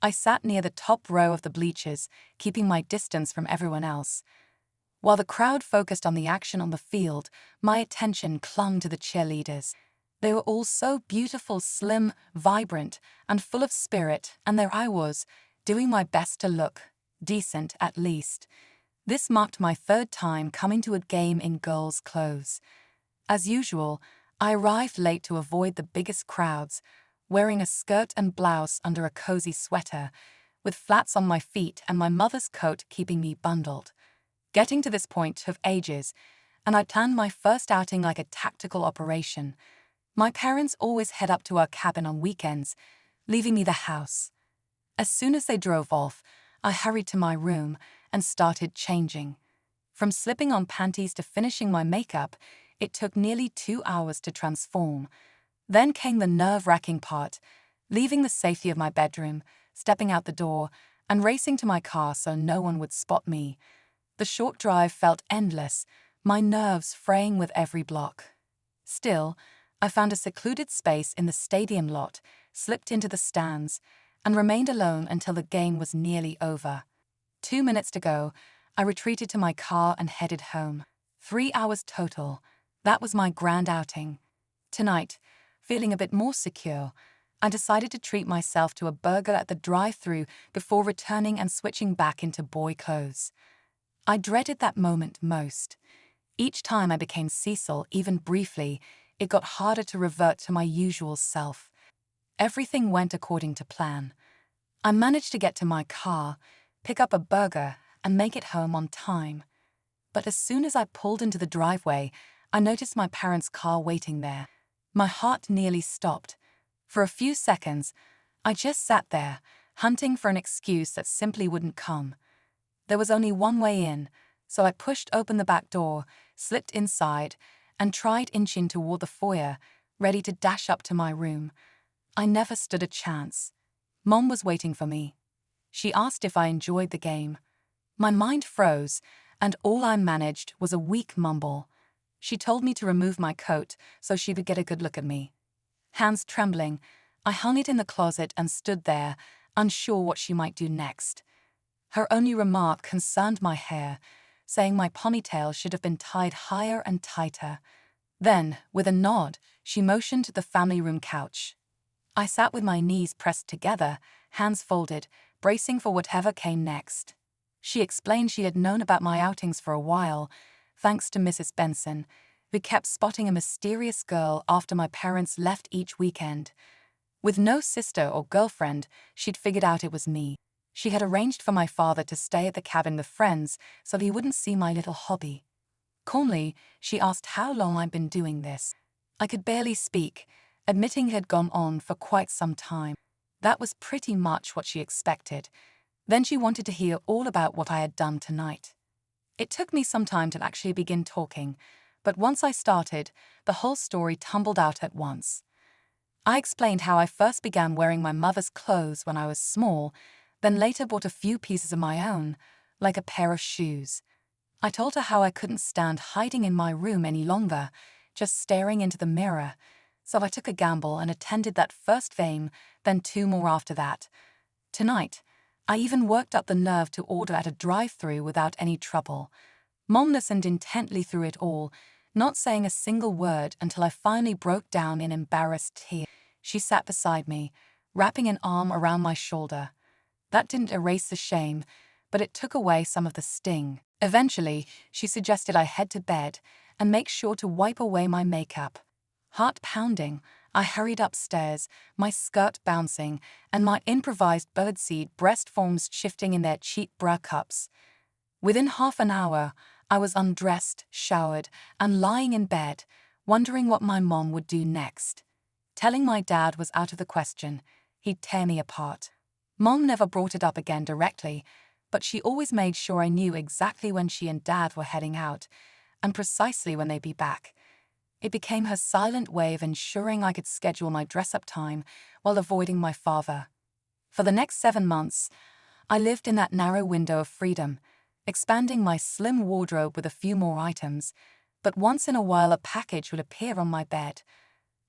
I sat near the top row of the bleachers, keeping my distance from everyone else. While the crowd focused on the action on the field, my attention clung to the cheerleaders. They were all so beautiful, slim, vibrant, and full of spirit, and there I was, doing my best to look decent at least. This marked my third time coming to a game in girls' clothes. As usual, I arrived late to avoid the biggest crowds, wearing a skirt and blouse under a cozy sweater, with flats on my feet and my mother's coat keeping me bundled. Getting to this point took ages, and I planned my first outing like a tactical operation. My parents always head up to our cabin on weekends, leaving me the house. As soon as they drove off, I hurried to my room and started changing. From slipping on panties to finishing my makeup, it took nearly 2 hours to transform. Then came the nerve-wracking part, leaving the safety of my bedroom, stepping out the door, and racing to my car so no one would spot me. The short drive felt endless, my nerves fraying with every block. Still, I found a secluded space in the stadium lot, slipped into the stands, and remained alone until the game was nearly over. 2 minutes to go, I retreated to my car and headed home. 3 hours total. That was my grand outing. Tonight, feeling a bit more secure, I decided to treat myself to a burger at the drive-thru before returning and switching back into boy clothes. I dreaded that moment most. Each time I became Cecil, even briefly, it got harder to revert to my usual self. Everything went according to plan. I managed to get to my car, pick up a burger, and make it home on time. But as soon as I pulled into the driveway, I noticed my parents' car waiting there. My heart nearly stopped. For a few seconds, I just sat there, hunting for an excuse that simply wouldn't come. There was only one way in, so I pushed open the back door, slipped inside, and tried inching toward the foyer, ready to dash up to my room. I never stood a chance. Mom was waiting for me. She asked if I enjoyed the game. My mind froze, and all I managed was a weak mumble. She told me to remove my coat so she could get a good look at me. Hands trembling, I hung it in the closet and stood there, unsure what she might do next. Her only remark concerned my hair, saying my ponytail should have been tied higher and tighter. Then, with a nod, she motioned to the family room couch. I sat with my knees pressed together, hands folded, bracing for whatever came next. She explained she had known about my outings for a while, thanks to Mrs. Benson, who kept spotting a mysterious girl after my parents left each weekend. With no sister or girlfriend, she'd figured out it was me. She had arranged for my father to stay at the cabin with friends so he wouldn't see my little hobby. Calmly, she asked how long I'd been doing this. I could barely speak, admitting it had gone on for quite some time. That was pretty much what she expected. Then she wanted to hear all about what I had done tonight. It took me some time to actually begin talking, but once I started, the whole story tumbled out at once. I explained how I first began wearing my mother's clothes when I was small, then later bought a few pieces of my own, like a pair of shoes. I told her how I couldn't stand hiding in my room any longer, just staring into the mirror, so I took a gamble and attended that first game, then 2 more after that. Tonight, I even worked up the nerve to order at a drive-thru without any trouble. Mom listened intently through it all, not saying a single word until I finally broke down in embarrassed tears. She sat beside me, wrapping an arm around my shoulder. That didn't erase the shame, but it took away some of the sting. Eventually, she suggested I head to bed and make sure to wipe away my makeup. Heart pounding, I hurried upstairs, my skirt bouncing, and my improvised birdseed breast forms shifting in their cheap bra cups. Within half an hour, I was undressed, showered, and lying in bed, wondering what my mom would do next. Telling my dad was out of the question. He'd tear me apart. Mom never brought it up again directly, but she always made sure I knew exactly when she and Dad were heading out, and precisely when they'd be back. It became her silent way of ensuring I could schedule my dress-up time while avoiding my father. For the next 7 months, I lived in that narrow window of freedom, expanding my slim wardrobe with a few more items, but once in a while a package would appear on my bed.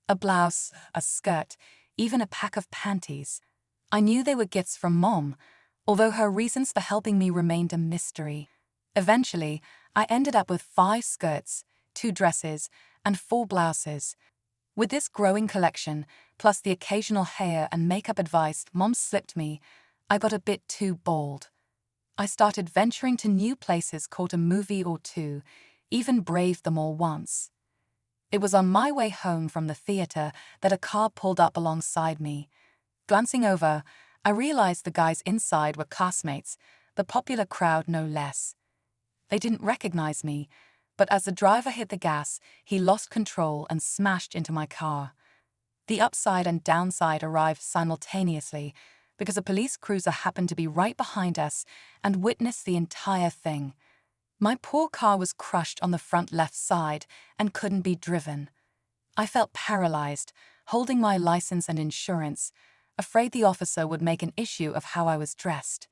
A blouse, a skirt, even a pack of panties. I knew they were gifts from Mom, although her reasons for helping me remained a mystery. Eventually, I ended up with 5 skirts, 2 dresses, and 4 blouses. With this growing collection, plus the occasional hair and makeup advice Mom slipped me, I got a bit too bold. I started venturing to new places, caught a movie or two, even braved them all once. It was on my way home from the theater that a car pulled up alongside me. Glancing over, I realized the guys inside were classmates, the popular crowd no less. They didn't recognize me, but as the driver hit the gas, he lost control and smashed into my car. The upside and downside arrived simultaneously because a police cruiser happened to be right behind us and witnessed the entire thing. My poor car was crushed on the front left side and couldn't be driven. I felt paralyzed, holding my license and insurance, afraid the officer would make an issue of how I was dressed.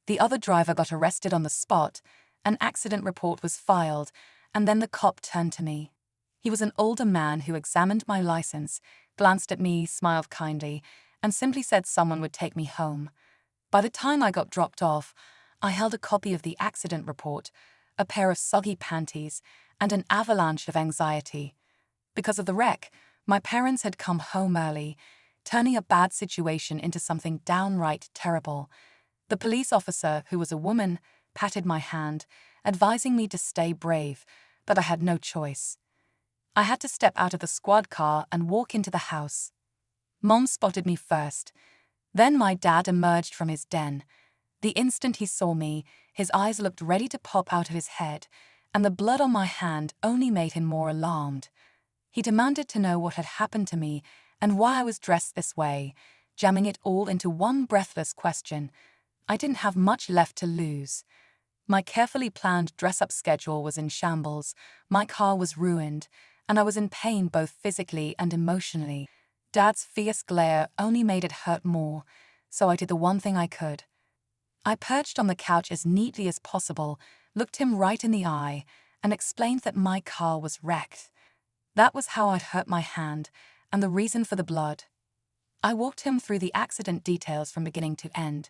The other driver got arrested on the spot, an accident report was filed, and then the cop turned to me. He was an older man who examined my license, glanced at me, smiled kindly, and simply said someone would take me home. By the time I got dropped off, I held a copy of the accident report, a pair of soggy panties, and an avalanche of anxiety. Because of the wreck, my parents had come home early, turning a bad situation into something downright terrible. The police officer, who was a woman, patted my hand, advising me to stay brave, but I had no choice. I had to step out of the squad car and walk into the house. Mom spotted me first. Then my dad emerged from his den. The instant he saw me, his eyes looked ready to pop out of his head, and the blood on my hand only made him more alarmed. He demanded to know what had happened to me and why I was dressed this way, jamming it all into one breathless question. I didn't have much left to lose. My carefully planned dress-up schedule was in shambles, my car was ruined, and I was in pain both physically and emotionally. Dad's fierce glare only made it hurt more, so I did the one thing I could. I perched on the couch as neatly as possible, looked him right in the eye, and explained that my car was wrecked. That was how I'd hurt my hand, and the reason for the blood. I walked him through the accident details from beginning to end.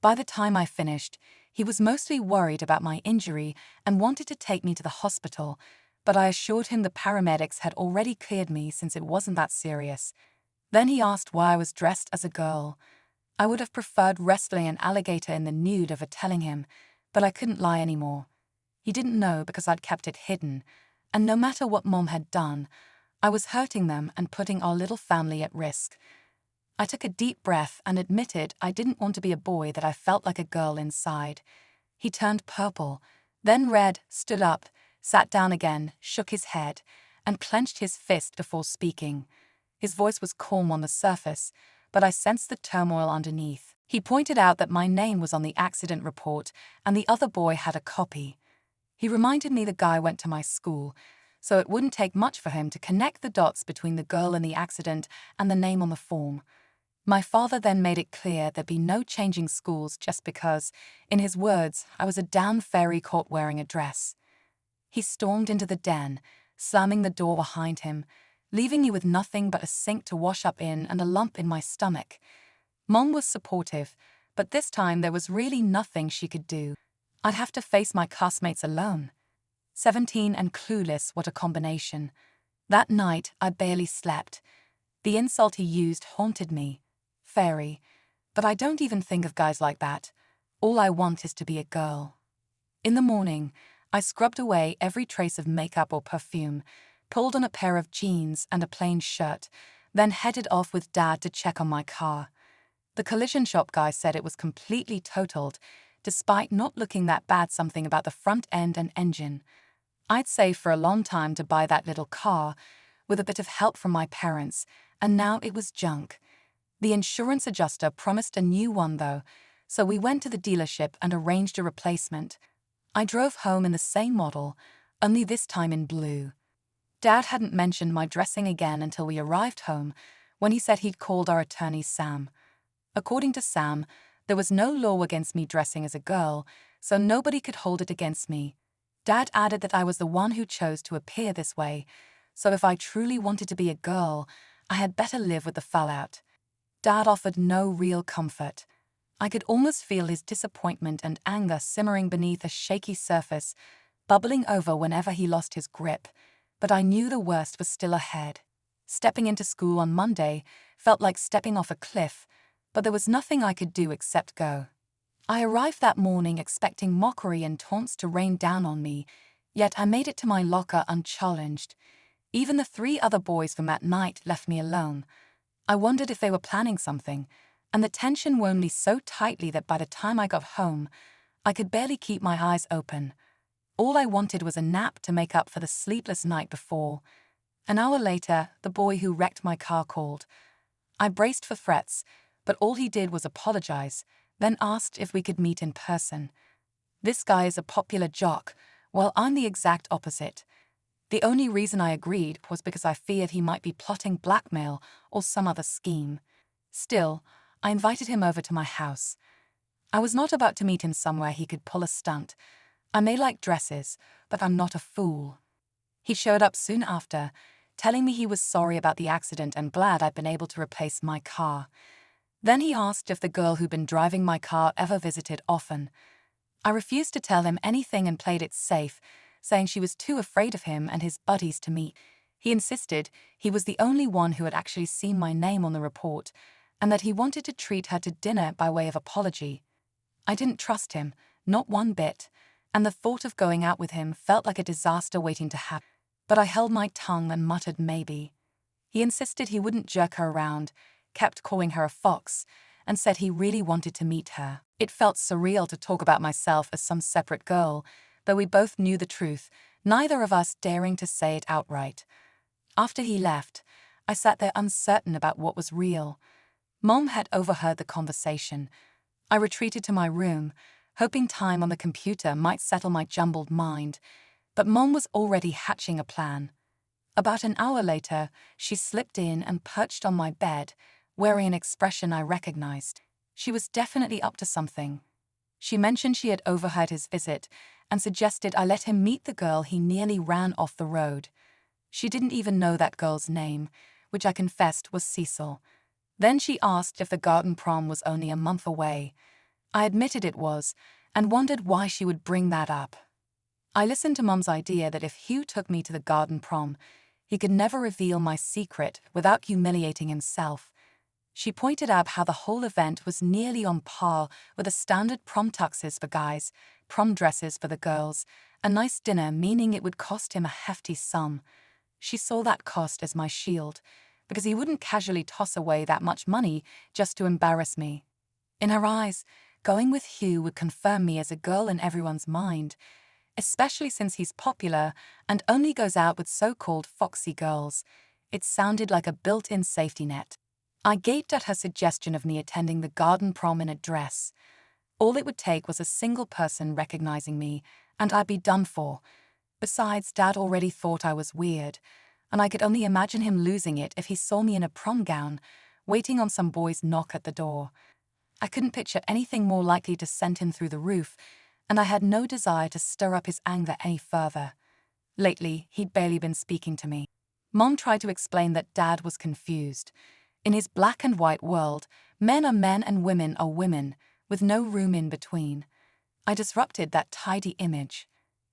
By the time I finished, he was mostly worried about my injury and wanted to take me to the hospital, but I assured him the paramedics had already cleared me since it wasn't that serious. Then he asked why I was dressed as a girl. I would have preferred wrestling an alligator in the nude over telling him, but I couldn't lie anymore. He didn't know because I'd kept it hidden, and no matter what Mom had done, I was hurting them and putting our little family at risk. I took a deep breath and admitted I didn't want to be a boy, that I felt like a girl inside. He turned purple, then red, stood up, sat down again, shook his head, and clenched his fist before speaking. His voice was calm on the surface, but I sensed the turmoil underneath. He pointed out that my name was on the accident report and the other boy had a copy. He reminded me the guy went to my school, so it wouldn't take much for him to connect the dots between the girl in the accident and the name on the form. My father then made it clear there'd be no changing schools just because, in his words, I was a damn fairy caught wearing a dress. He stormed into the den, slamming the door behind him, leaving me with nothing but a sink to wash up in and a lump in my stomach. Mom was supportive, but this time there was really nothing she could do. I'd have to face my classmates alone. 17 and clueless, what a combination. That night, I barely slept. The insult he used haunted me. Fairy. But I don't even think of guys like that. All I want is to be a girl. In the morning, I scrubbed away every trace of makeup or perfume, pulled on a pair of jeans and a plain shirt, then headed off with Dad to check on my car. The collision shop guy said it was completely totaled, despite not looking that bad, something about the front end and engine. I'd saved for a long time to buy that little car, with a bit of help from my parents, and now it was junk. The insurance adjuster promised a new one though, so we went to the dealership and arranged a replacement. I drove home in the same model, only this time in blue. Dad hadn't mentioned my dressing again until we arrived home, when he said he'd called our attorney Sam. According to Sam, there was no law against me dressing as a girl, so nobody could hold it against me. Dad added that I was the one who chose to appear this way, so if I truly wanted to be a girl, I had better live with the fallout. Dad offered no real comfort. I could almost feel his disappointment and anger simmering beneath a shaky surface, bubbling over whenever he lost his grip, but I knew the worst was still ahead. Stepping into school on Monday felt like stepping off a cliff, but there was nothing I could do except go. I arrived that morning expecting mockery and taunts to rain down on me, yet I made it to my locker unchallenged. Even the 3 other boys from that night left me alone. I wondered if they were planning something, and the tension wound me so tightly that by the time I got home, I could barely keep my eyes open. All I wanted was a nap to make up for the sleepless night before. An hour later, the boy who wrecked my car called. I braced for threats, but all he did was apologize, then asked if we could meet in person. This guy is a popular jock, while I'm the exact opposite. The only reason I agreed was because I feared he might be plotting blackmail or some other scheme. Still, I invited him over to my house. I was not about to meet him somewhere he could pull a stunt. I may like dresses, but I'm not a fool. He showed up soon after, telling me he was sorry about the accident and glad I'd been able to replace my car. Then he asked if the girl who'd been driving my car ever visited often. I refused to tell him anything and played it safe, saying she was too afraid of him and his buddies to meet. He insisted he was the only one who had actually seen my name on the report, and that he wanted to treat her to dinner by way of apology. I didn't trust him, not one bit, and the thought of going out with him felt like a disaster waiting to happen. But I held my tongue and muttered maybe. He insisted he wouldn't jerk her around, kept calling her a fox, and said he really wanted to meet her. It felt surreal to talk about myself as some separate girl, though we both knew the truth, neither of us daring to say it outright. After he left, I sat there uncertain about what was real. Mom had overheard the conversation. I retreated to my room, hoping time on the computer might settle my jumbled mind, but Mom was already hatching a plan. About an hour later, she slipped in and perched on my bed, wearing an expression I recognized. She was definitely up to something. She mentioned she had overheard his visit and suggested I let him meet the girl he nearly ran off the road. She didn't even know that girl's name, which I confessed was Cecil. Then she asked if the garden prom was only a month away. I admitted it was, and wondered why she would bring that up. I listened to Mom's idea that if Hugh took me to the garden prom, he could never reveal my secret without humiliating himself. She pointed out how the whole event was nearly on par with the standard prom tuxes for guys, prom dresses for the girls, a nice dinner meaning it would cost him a hefty sum. She saw that cost as my shield, because he wouldn't casually toss away that much money just to embarrass me. In her eyes, going with Hugh would confirm me as a girl in everyone's mind, especially since he's popular and only goes out with so-called foxy girls. It sounded like a built-in safety net. I gaped at her suggestion of me attending the garden prom in a dress. All it would take was a single person recognizing me, and I'd be done for. Besides, Dad already thought I was weird, and I could only imagine him losing it if he saw me in a prom gown, waiting on some boy's knock at the door. I couldn't picture anything more likely to send him through the roof, and I had no desire to stir up his anger any further. Lately, he'd barely been speaking to me. Mom tried to explain that Dad was confused. In his black and white world, men are men and women are women, with no room in between. I disrupted that tidy image.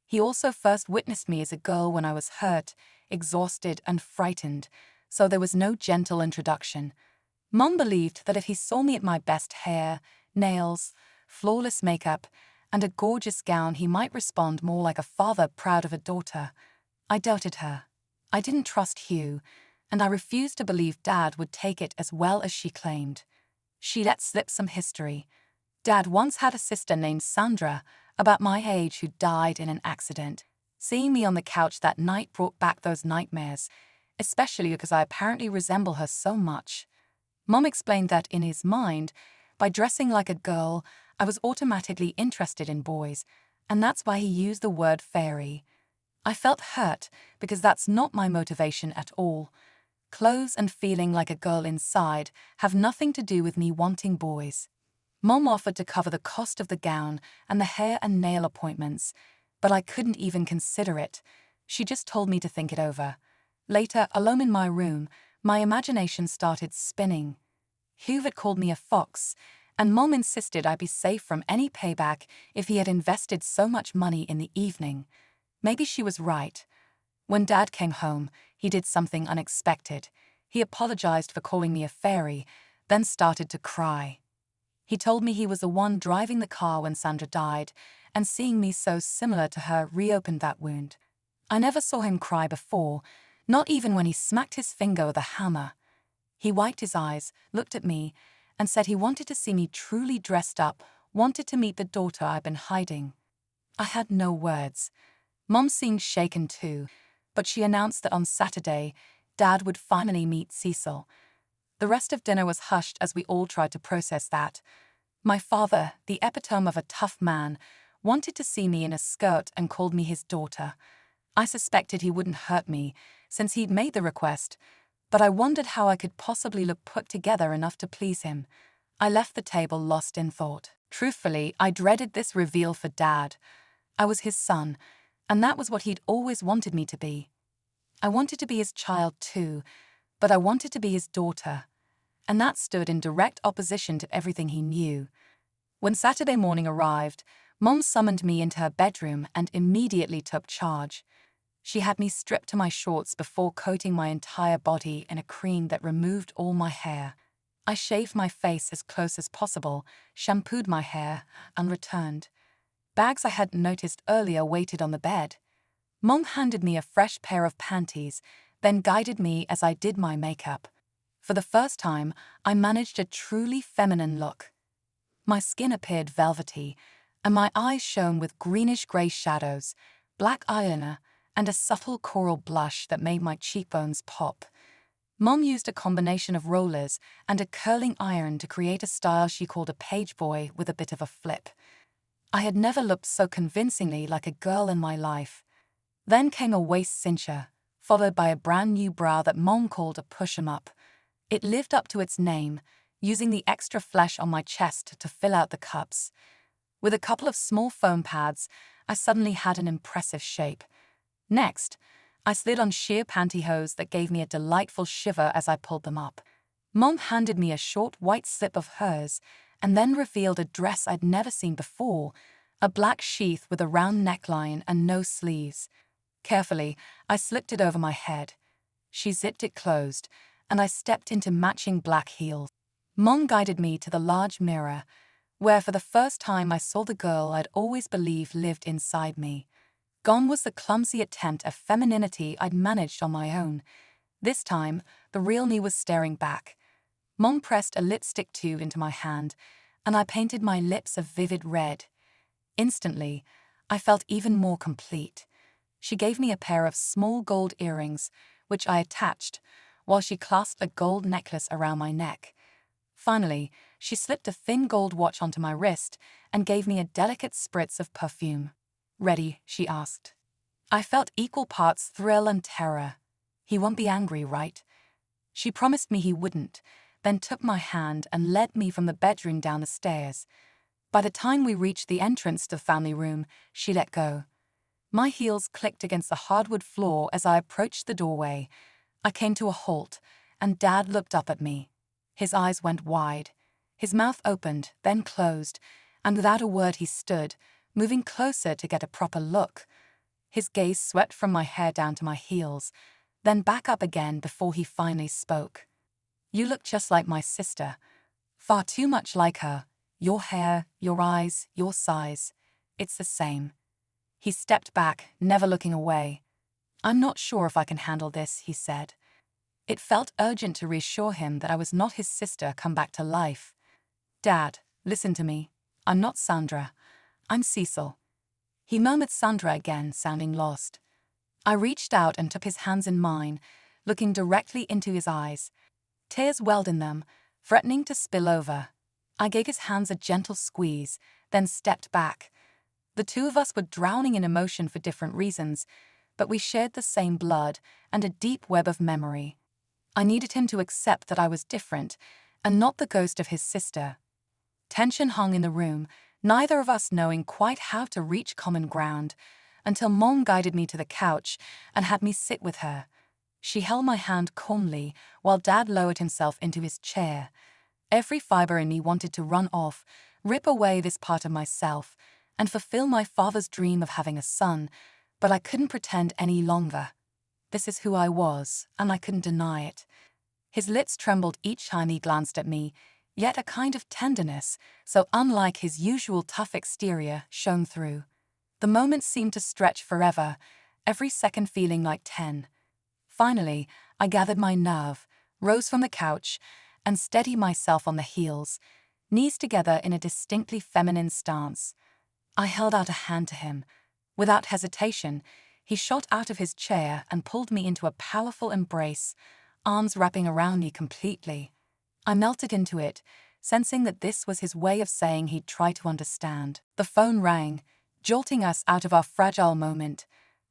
He also first witnessed me as a girl when I was hurt, exhausted, and frightened, so there was no gentle introduction. Mom believed that if he saw me at my best hair, nails, flawless makeup, and a gorgeous gown, he might respond more like a father proud of a daughter. I doubted her. I didn't trust Hugh, and I refused to believe Dad would take it as well as she claimed. She let slip some history. Dad once had a sister named Sandra, about my age, who died in an accident. Seeing me on the couch that night brought back those nightmares, especially because I apparently resemble her so much. Mom explained that in his mind, by dressing like a girl, I was automatically interested in boys, and that's why he used the word fairy. I felt hurt because that's not my motivation at all. Clothes and feeling like a girl inside have nothing to do with me wanting boys. Mom offered to cover the cost of the gown and the hair and nail appointments, but I couldn't even consider it. She just told me to think it over. Later, alone in my room, my imagination started spinning. Hubert called me a fox, and Mom insisted I'd be safe from any payback if he had invested so much money in the evening. Maybe she was right. When Dad came home, he did something unexpected. He apologized for calling me a fairy, then started to cry. He told me he was the one driving the car when Sandra died, and seeing me so similar to her reopened that wound. I never saw him cry before, not even when he smacked his finger with a hammer. He wiped his eyes, looked at me, and said he wanted to see me truly dressed up, wanted to meet the daughter I'd been hiding. I had no words. Mom seemed shaken too, but she announced that on Saturday, Dad would finally meet Cecil. The rest of dinner was hushed as we all tried to process that. My father, the epitome of a tough man, wanted to see me in a skirt and called me his daughter. I suspected he wouldn't hurt me, since he'd made the request, but I wondered how I could possibly look put together enough to please him. I left the table lost in thought. Truthfully, I dreaded this reveal for Dad. I was his son, and that was what he'd always wanted me to be. I wanted to be his child too, but I wanted to be his daughter, and that stood in direct opposition to everything he knew. When Saturday morning arrived, Mom summoned me into her bedroom and immediately took charge. She had me stripped to my shorts before coating my entire body in a cream that removed all my hair. I shaved my face as close as possible, shampooed my hair, and returned. Bags I hadn't noticed earlier waited on the bed. Mom handed me a fresh pair of panties, then guided me as I did my makeup. For the first time, I managed a truly feminine look. My skin appeared velvety, and my eyes shone with greenish-gray shadows, black eyeliner, and a subtle coral blush that made my cheekbones pop. Mom used a combination of rollers and a curling iron to create a style she called a page boy with a bit of a flip. I had never looked so convincingly like a girl in my life. Then came a waist cincher, followed by a brand new bra that Mom called a push-em-up. It lived up to its name, using the extra flesh on my chest to fill out the cups. With a couple of small foam pads, I suddenly had an impressive shape. Next, I slid on sheer pantyhose that gave me a delightful shiver as I pulled them up. Mom handed me a short white slip of hers, and then revealed a dress I'd never seen before, a black sheath with a round neckline and no sleeves. Carefully, I slipped it over my head. She zipped it closed, and I stepped into matching black heels. Mom guided me to the large mirror, where for the first time I saw the girl I'd always believed lived inside me. Gone was the clumsy attempt at femininity I'd managed on my own. This time, the real me was staring back. Mom pressed a lipstick tube into my hand, and I painted my lips a vivid red. Instantly, I felt even more complete. She gave me a pair of small gold earrings, which I attached, while she clasped a gold necklace around my neck. Finally, she slipped a thin gold watch onto my wrist and gave me a delicate spritz of perfume. "Ready?" she asked. I felt equal parts thrill and terror. He won't be angry, right? She promised me he wouldn't, then took my hand and led me from the bedroom down the stairs. By the time we reached the entrance to the family room, she let go. My heels clicked against the hardwood floor as I approached the doorway. I came to a halt, and Dad looked up at me. His eyes went wide. His mouth opened, then closed, and without a word he stood, moving closer to get a proper look. His gaze swept from my hair down to my heels, then back up again before he finally spoke. "You look just like my sister. Far too much like her. Your hair, your eyes, your size. It's the same." He stepped back, never looking away. "I'm not sure if I can handle this," he said. It felt urgent to reassure him that I was not his sister come back to life. "Dad, listen to me. I'm not Sandra. I'm Cecil." He murmured Sandra again, sounding lost. I reached out and took his hands in mine, looking directly into his eyes. Tears welled in them, threatening to spill over. I gave his hands a gentle squeeze, then stepped back. The two of us were drowning in emotion for different reasons, but we shared the same blood and a deep web of memory. I needed him to accept that I was different, and not the ghost of his sister. Tension hung in the room, neither of us knowing quite how to reach common ground, until Mom guided me to the couch and had me sit with her. She held my hand calmly while Dad lowered himself into his chair. Every fiber in me wanted to run off, rip away this part of myself, and fulfill my father's dream of having a son, but I couldn't pretend any longer. This is who I was, and I couldn't deny it. His lips trembled each time he glanced at me, yet a kind of tenderness, so unlike his usual tough exterior, shone through. The moments seemed to stretch forever, every second feeling like 10. Finally, I gathered my nerve, rose from the couch, and steadied myself on the heels, knees together in a distinctly feminine stance. I held out a hand to him. Without hesitation, he shot out of his chair and pulled me into a powerful embrace, arms wrapping around me completely. I melted into it, sensing that this was his way of saying he'd try to understand. The phone rang, jolting us out of our fragile moment.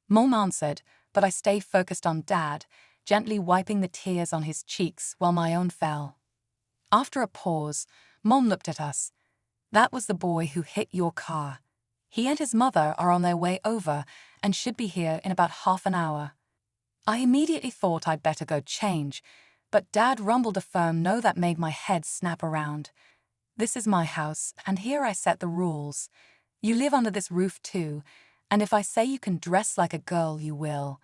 Mom answered, but I stayed focused on Dad, gently wiping the tears on his cheeks while my own fell. After a pause, Mom looked at us. "That was the boy who hit your car. He and his mother are on their way over and should be here in about half an hour." I immediately thought I'd better go change, but Dad rumbled a firm no that made my head snap around. "This is my house, and here I set the rules. You live under this roof too, and if I say you can dress like a girl, you will.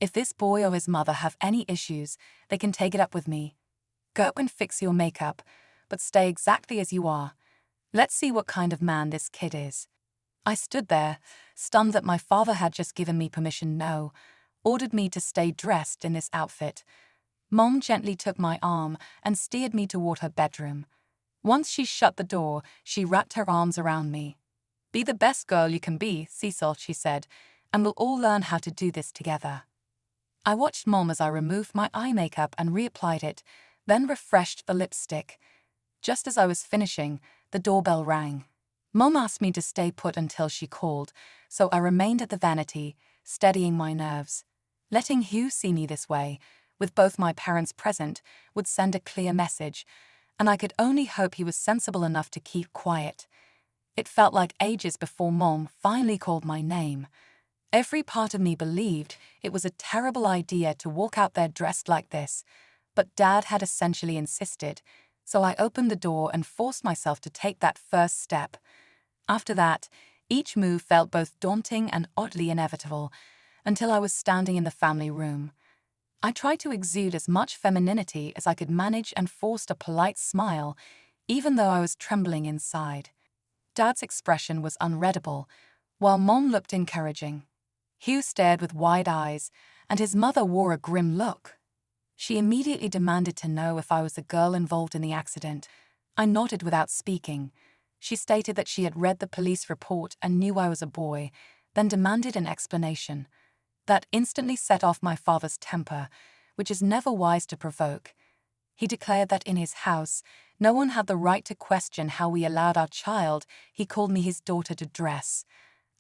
If this boy or his mother have any issues, they can take it up with me. Go and fix your makeup, but stay exactly as you are. Let's see what kind of man this kid is." I stood there, stunned that my father had just given me permission ordered me to stay dressed in this outfit. Mom gently took my arm and steered me toward her bedroom. Once she shut the door, she wrapped her arms around me. "Be the best girl you can be, Cecil," she said, "and we'll all learn how to do this together." I watched Mom as I removed my eye makeup and reapplied it, then refreshed the lipstick. Just as I was finishing, the doorbell rang. Mom asked me to stay put until she called, so I remained at the vanity, steadying my nerves. Letting Hugh see me this way, with both my parents present, would send a clear message, and I could only hope he was sensible enough to keep quiet. It felt like ages before Mom finally called my name. Every part of me believed it was a terrible idea to walk out there dressed like this, but Dad had essentially insisted, so I opened the door and forced myself to take that first step. After that, each move felt both daunting and oddly inevitable, until I was standing in the family room. I tried to exude as much femininity as I could manage and forced a polite smile, even though I was trembling inside. Dad's expression was unreadable, while Mom looked encouraging. Hugh stared with wide eyes, and his mother wore a grim look. She immediately demanded to know if I was the girl involved in the accident. I nodded without speaking. She stated that she had read the police report and knew I was a boy, then demanded an explanation. That instantly set off my father's temper, which is never wise to provoke. He declared that in his house, no one had the right to question how we allowed our child, he called me his daughter, to dress,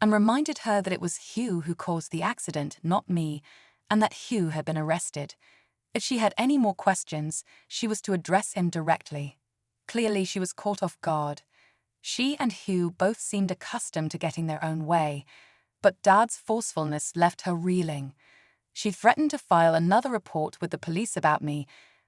and reminded her that it was Hugh who caused the accident, not me, and that Hugh had been arrested. If she had any more questions, she was to address him directly. Clearly, she was caught off guard. She and Hugh both seemed accustomed to getting their own way, but Dad's forcefulness left her reeling. She threatened to file another report with the police about me,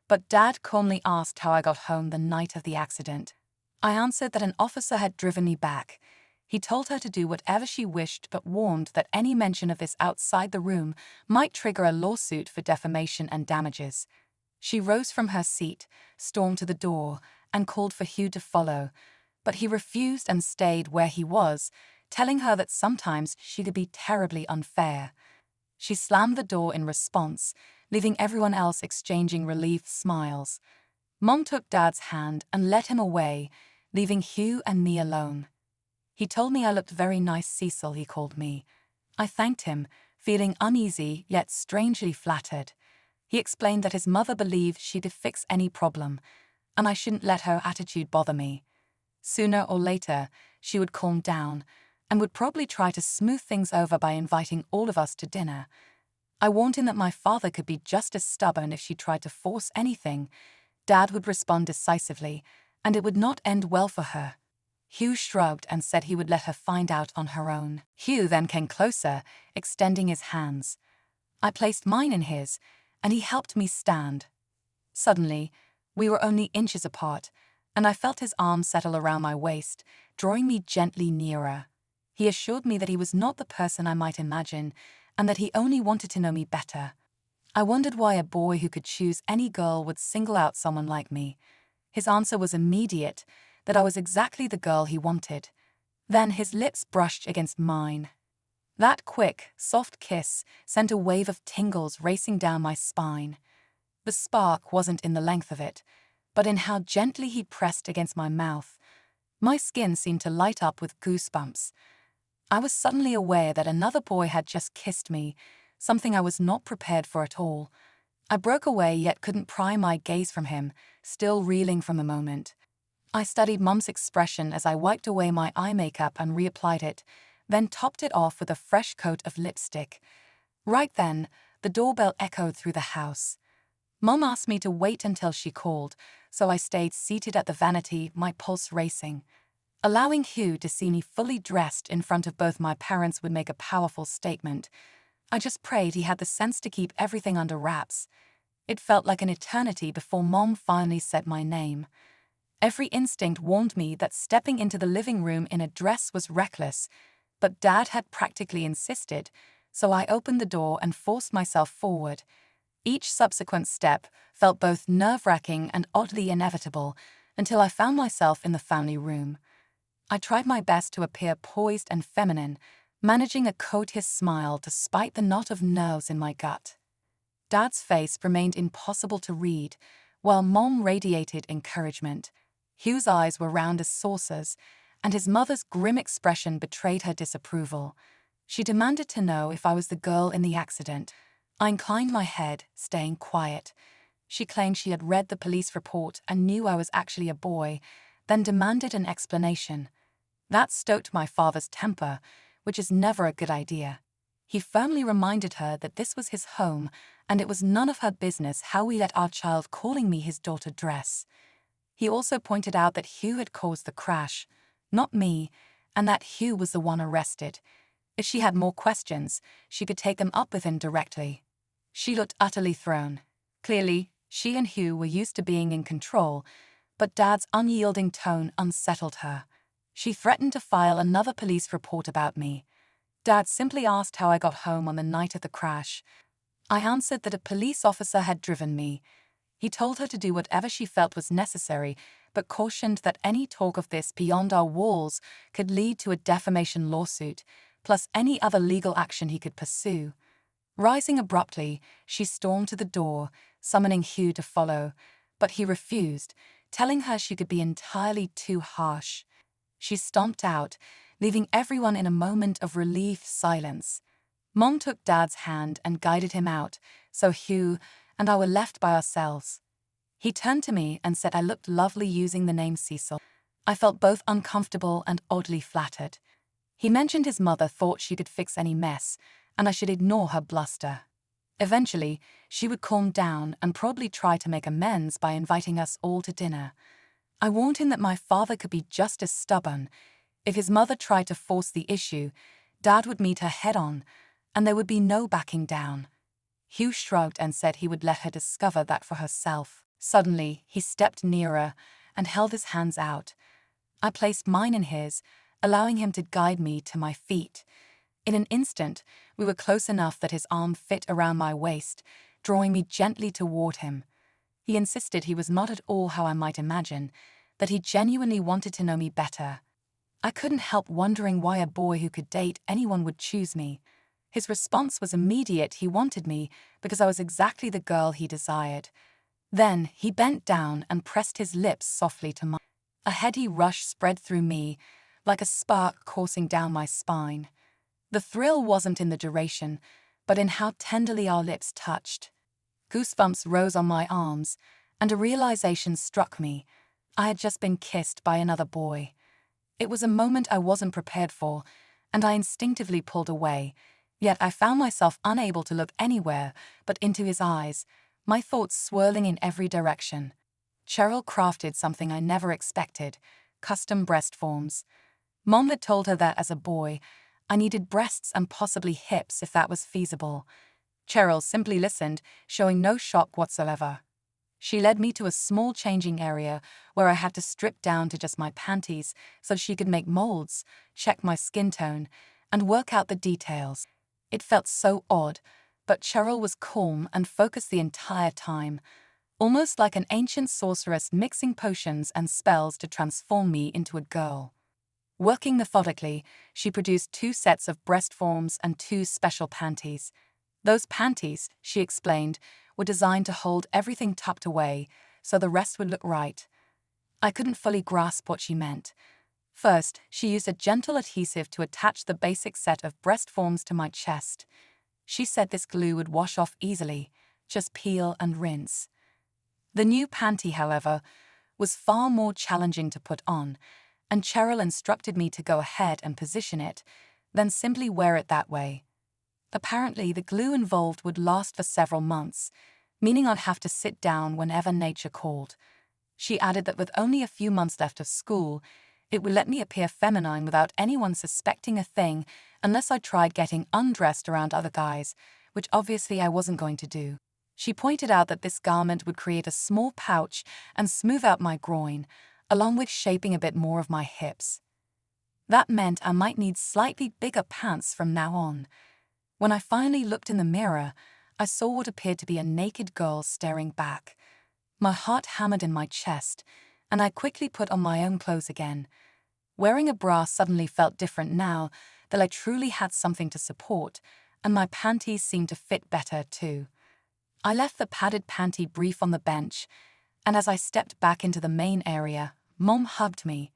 but Dad calmly asked how I got home the night of the accident. I answered that an officer had driven me back. He told her to do whatever she wished, but warned that any mention of this outside the room might trigger a lawsuit for defamation and damages. She rose from her seat, stormed to the door, and called for Hugh to follow, but he refused and stayed where he was, telling her that sometimes she could be terribly unfair. She slammed the door in response, leaving everyone else exchanging relieved smiles. Mom took Dad's hand and led him away, leaving Hugh and me alone. He told me I looked very nice, Cecil, he called me. I thanked him, feeling uneasy yet strangely flattered. He explained that his mother believed she could fix any problem, and I shouldn't let her attitude bother me. Sooner or later, she would calm down, and would probably try to smooth things over by inviting all of us to dinner. I warned him that my father could be just as stubborn if she tried to force anything. Dad would respond decisively, and it would not end well for her. Hugh shrugged and said he would let her find out on her own. Hugh then came closer, extending his hands. I placed mine in his, and he helped me stand. Suddenly, we were only inches apart, and I felt his arm settle around my waist, drawing me gently nearer. He assured me that he was not the person I might imagine, and that he only wanted to know me better. I wondered why a boy who could choose any girl would single out someone like me. His answer was immediate, that I was exactly the girl he wanted. Then his lips brushed against mine. That quick, soft kiss sent a wave of tingles racing down my spine. The spark wasn't in the length of it, but in how gently he pressed against my mouth. My skin seemed to light up with goosebumps. I was suddenly aware that another boy had just kissed me, something I was not prepared for at all. I broke away yet couldn't pry my gaze from him, still reeling from the moment. I studied Mum's expression as I wiped away my eye makeup and reapplied it, then topped it off with a fresh coat of lipstick. Right then, the doorbell echoed through the house. Mum asked me to wait until she called, so I stayed seated at the vanity, my pulse racing. Allowing Hugh to see me fully dressed in front of both my parents would make a powerful statement. I just prayed he had the sense to keep everything under wraps. It felt like an eternity before Mom finally said my name. Every instinct warned me that stepping into the living room in a dress was reckless, but Dad had practically insisted, so I opened the door and forced myself forward. Each subsequent step felt both nerve-wracking and oddly inevitable until I found myself in the family room. I tried my best to appear poised and feminine, managing a courteous smile despite the knot of nerves in my gut. Dad's face remained impossible to read, while Mom radiated encouragement. Hugh's eyes were round as saucers, and his mother's grim expression betrayed her disapproval. She demanded to know if I was the girl in the accident. I inclined my head, staying quiet. She claimed she had read the police report and knew I was actually a boy, then demanded an explanation. That stoked my father's temper, which is never a good idea. He firmly reminded her that this was his home, and it was none of her business how we let our child calling me his daughter dress. He also pointed out that Hugh had caused the crash, not me, and that Hugh was the one arrested. If she had more questions, she could take them up with him directly. She looked utterly thrown. Clearly, she and Hugh were used to being in control, but Dad's unyielding tone unsettled her. She threatened to file another police report about me. Dad simply asked how I got home on the night of the crash. I answered that a police officer had driven me. He told her to do whatever she felt was necessary, but cautioned that any talk of this beyond our walls could lead to a defamation lawsuit, plus any other legal action he could pursue. Rising abruptly, she stormed to the door, summoning Hugh to follow, but he refused, telling her she could be entirely too harsh. She stomped out, leaving everyone in a moment of relieved silence. Mom took Dad's hand and guided him out, so Hugh and I were left by ourselves. He turned to me and said I looked lovely using the name Cecil. I felt both uncomfortable and oddly flattered. He mentioned his mother thought she could fix any mess, and I should ignore her bluster. Eventually, she would calm down and probably try to make amends by inviting us all to dinner. I warned him that my father could be just as stubborn. If his mother tried to force the issue, Dad would meet her head-on, and there would be no backing down. Hugh shrugged and said he would let her discover that for herself. Suddenly, he stepped nearer and held his hands out. I placed mine in his, allowing him to guide me to my feet. In an instant, we were close enough that his arm fit around my waist, drawing me gently toward him. He insisted he was not at all how I might imagine, that he genuinely wanted to know me better. I couldn't help wondering why a boy who could date anyone would choose me. His response was immediate. He wanted me because I was exactly the girl he desired. Then he bent down and pressed his lips softly to mine. A heady rush spread through me, like a spark coursing down my spine. The thrill wasn't in the duration, but in how tenderly our lips touched. Goosebumps rose on my arms, and a realization struck me. I had just been kissed by another boy. It was a moment I wasn't prepared for, and I instinctively pulled away, yet I found myself unable to look anywhere but into his eyes, my thoughts swirling in every direction. Cheryl crafted something I never expected, custom breast forms. Mom had told her that as a boy, I needed breasts and possibly hips if that was feasible. Cheryl simply listened, showing no shock whatsoever. She led me to a small changing area where I had to strip down to just my panties so she could make molds, check my skin tone, and work out the details. It felt so odd, but Cheryl was calm and focused the entire time, almost like an ancient sorceress mixing potions and spells to transform me into a girl. Working methodically, she produced 2 sets of breast forms and 2 special panties. Those panties, she explained, were designed to hold everything tucked away, so the rest would look right. I couldn't fully grasp what she meant. First, she used a gentle adhesive to attach the basic set of breast forms to my chest. She said this glue would wash off easily, just peel and rinse. The new panty, however, was far more challenging to put on, and Cheryl instructed me to go ahead and position it, then simply wear it that way. Apparently, the glue involved would last for several months, meaning I'd have to sit down whenever nature called. She added that with only a few months left of school, it would let me appear feminine without anyone suspecting a thing unless I tried getting undressed around other guys, which obviously I wasn't going to do. She pointed out that this garment would create a small pouch and smooth out my groin, along with shaping a bit more of my hips. That meant I might need slightly bigger pants from now on. When I finally looked in the mirror, I saw what appeared to be a naked girl staring back. My heart hammered in my chest, and I quickly put on my own clothes again. Wearing a bra suddenly felt different now that I truly had something to support, and my panties seemed to fit better too. I left the padded panty brief on the bench, and as I stepped back into the main area, Mom hugged me.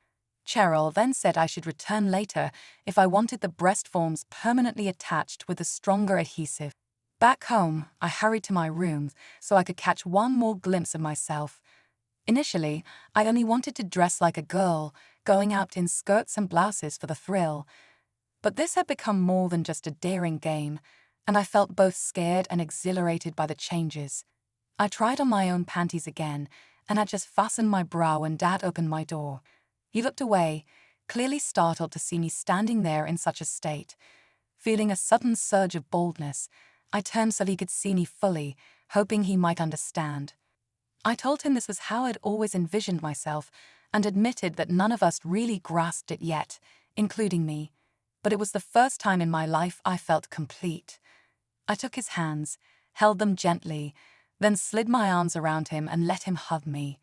Cheryl then said I should return later if I wanted the breast forms permanently attached with a stronger adhesive. Back home, I hurried to my room so I could catch one more glimpse of myself. Initially, I only wanted to dress like a girl, going out in skirts and blouses for the thrill. But this had become more than just a daring game, and I felt both scared and exhilarated by the changes. I tried on my own panties again, and had just fastened my bra when Dad opened my door. He looked away, clearly startled to see me standing there in such a state. Feeling a sudden surge of boldness, I turned so he could see me fully, hoping he might understand. I told him this was how I'd always envisioned myself, and admitted that none of us really grasped it yet, including me. But it was the first time in my life I felt complete. I took his hands, held them gently, then slid my arms around him and let him hug me.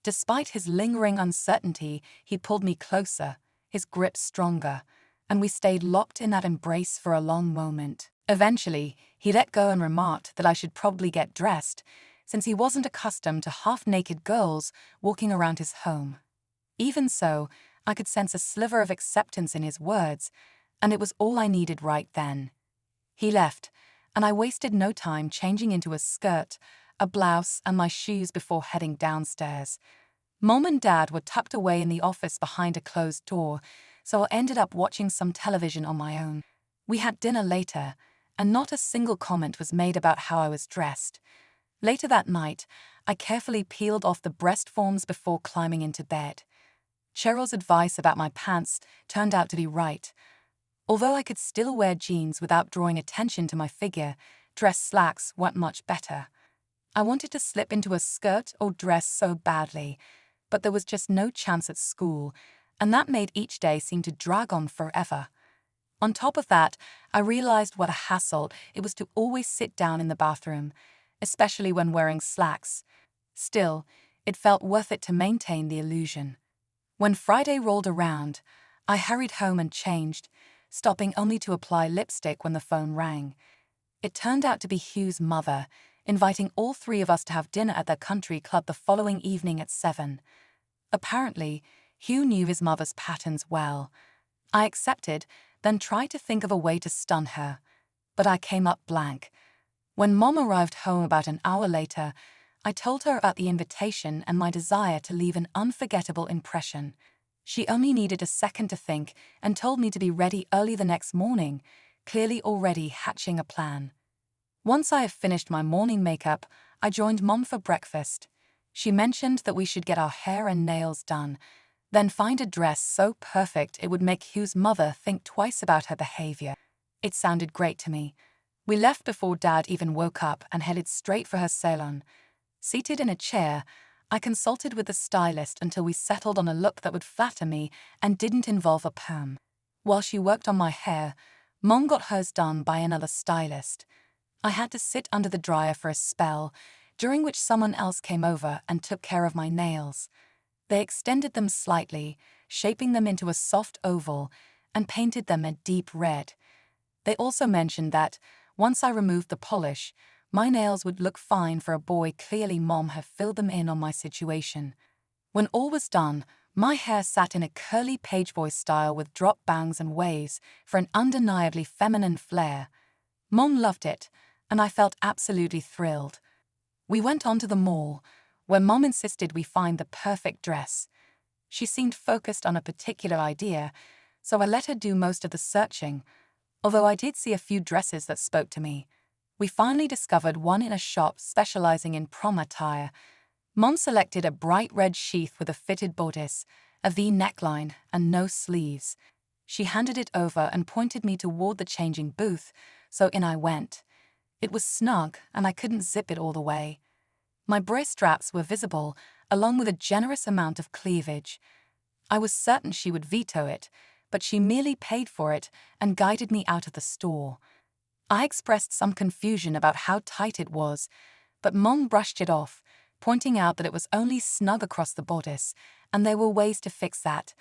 Despite his lingering uncertainty, he pulled me closer, his grip stronger, and we stayed locked in that embrace for a long moment. Eventually, he let go and remarked that I should probably get dressed, since he wasn't accustomed to half-naked girls walking around his home. Even so, I could sense a sliver of acceptance in his words, and it was all I needed right then. He left, and I wasted no time changing into a skirt, a blouse, and my shoes before heading downstairs. Mom and Dad were tucked away in the office behind a closed door, so I ended up watching some television on my own. We had dinner later, and not a single comment was made about how I was dressed. Later that night, I carefully peeled off the breast forms before climbing into bed. Cheryl's advice about my pants turned out to be right. Although I could still wear jeans without drawing attention to my figure, dress slacks weren't much better. I wanted to slip into a skirt or dress so badly, but there was just no chance at school, and that made each day seem to drag on forever. On top of that, I realized what a hassle it was to always sit down in the bathroom, especially when wearing slacks. Still, it felt worth it to maintain the illusion. When Friday rolled around, I hurried home and changed, stopping only to apply lipstick when the phone rang. It turned out to be Hugh's mother, inviting all 3 of us to have dinner at their country club the following evening at 7. Apparently, Hugh knew his mother's patterns well. I accepted, then tried to think of a way to stun her, but I came up blank. When Mom arrived home about an hour later, I told her about the invitation and my desire to leave an unforgettable impression. She only needed a second to think and told me to be ready early the next morning, clearly already hatching a plan. Once I had finished my morning makeup, I joined Mom for breakfast. She mentioned that we should get our hair and nails done, then find a dress so perfect it would make Hugh's mother think twice about her behavior. It sounded great to me. We left before Dad even woke up and headed straight for her salon. Seated in a chair, I consulted with the stylist until we settled on a look that would flatter me and didn't involve a perm. While she worked on my hair, Mom got hers done by another stylist. I had to sit under the dryer for a spell, during which someone else came over and took care of my nails. They extended them slightly, shaping them into a soft oval, and painted them a deep red. They also mentioned that, once I removed the polish, my nails would look fine for a boy. Clearly Mom had filled them in on my situation. When all was done, my hair sat in a curly pageboy style with drop bangs and waves for an undeniably feminine flair. Mom loved it, and I felt absolutely thrilled. We went on to the mall, where Mom insisted we find the perfect dress. She seemed focused on a particular idea, so I let her do most of the searching, although I did see a few dresses that spoke to me. We finally discovered one in a shop specializing in prom attire. Mom selected a bright red sheath with a fitted bodice, a V neckline, and no sleeves. She handed it over and pointed me toward the changing booth, so in I went. It was snug, and I couldn't zip it all the way. My breast straps were visible, along with a generous amount of cleavage. I was certain she would veto it, but she merely paid for it and guided me out of the store. I expressed some confusion about how tight it was, but Mom brushed it off, pointing out that it was only snug across the bodice, and there were ways to fix that.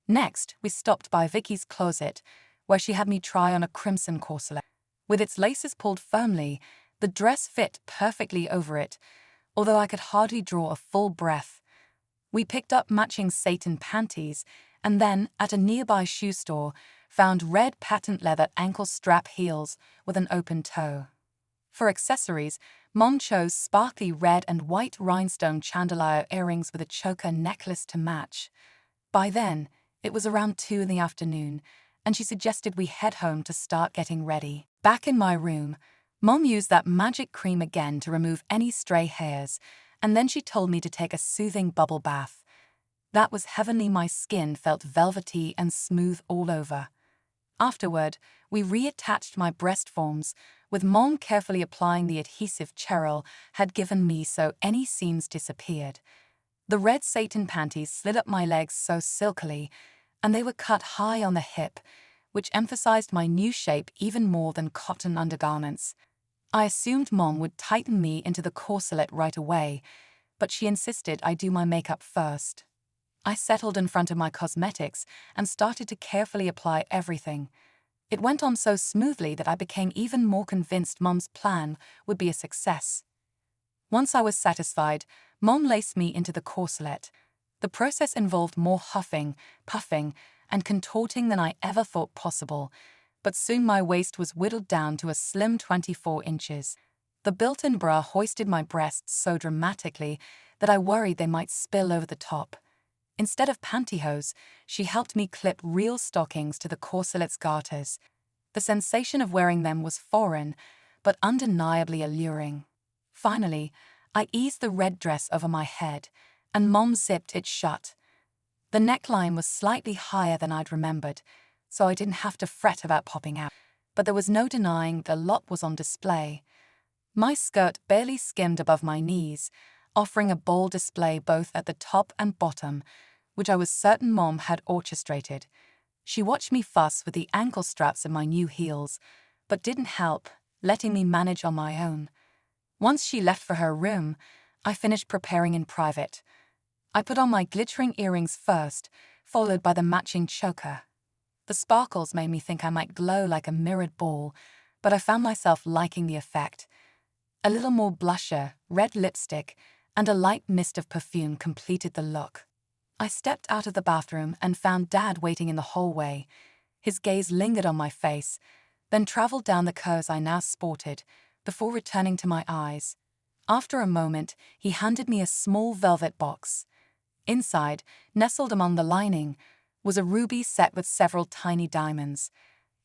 Next, we stopped by Vicky's closet, where she had me try on a crimson corselet. With its laces pulled firmly, the dress fit perfectly over it, although I could hardly draw a full breath. We picked up matching satin panties, and then, at a nearby shoe store, found red patent leather ankle strap heels with an open toe. For accessories, Mom chose sparkly red and white rhinestone chandelier earrings with a choker necklace to match. By then, it was around 2 in the afternoon, and she suggested we head home to start getting ready. Back in my room, Mom used that magic cream again to remove any stray hairs, and then she told me to take a soothing bubble bath. That was heavenly. My skin felt velvety and smooth all over. Afterward, we reattached my breast forms, with Mom carefully applying the adhesive Cheryl had given me so any seams disappeared. The red satin panties slid up my legs so silkily, and they were cut high on the hip, which emphasized my new shape even more than cotton undergarments. I assumed Mom would tighten me into the corselet right away, but she insisted I do my makeup first. I settled in front of my cosmetics and started to carefully apply everything. It went on so smoothly that I became even more convinced Mom's plan would be a success. Once I was satisfied, Mom laced me into the corselet. The process involved more huffing, puffing, and contorting than I ever thought possible, but soon my waist was whittled down to a slim 24 inches. The built-in bra hoisted my breasts so dramatically that I worried they might spill over the top. Instead of pantyhose, she helped me clip real stockings to the corselet's garters. The sensation of wearing them was foreign, but undeniably alluring. Finally, I eased the red dress over my head, and Mom zipped it shut. The neckline was slightly higher than I'd remembered, so I didn't have to fret about popping out. But there was no denying the lot was on display. My skirt barely skimmed above my knees, offering a bold display both at the top and bottom, which I was certain Mom had orchestrated. She watched me fuss with the ankle straps of my new heels, but didn't help, letting me manage on my own. Once she left for her room, I finished preparing in private. I put on my glittering earrings first, followed by the matching choker. The sparkles made me think I might glow like a mirrored ball, but I found myself liking the effect. A little more blusher, red lipstick, and a light mist of perfume completed the look. I stepped out of the bathroom and found Dad waiting in the hallway. His gaze lingered on my face, then traveled down the curves I now sported, before returning to my eyes. After a moment, he handed me a small velvet box. Inside, nestled among the lining, was a ruby set with several tiny diamonds.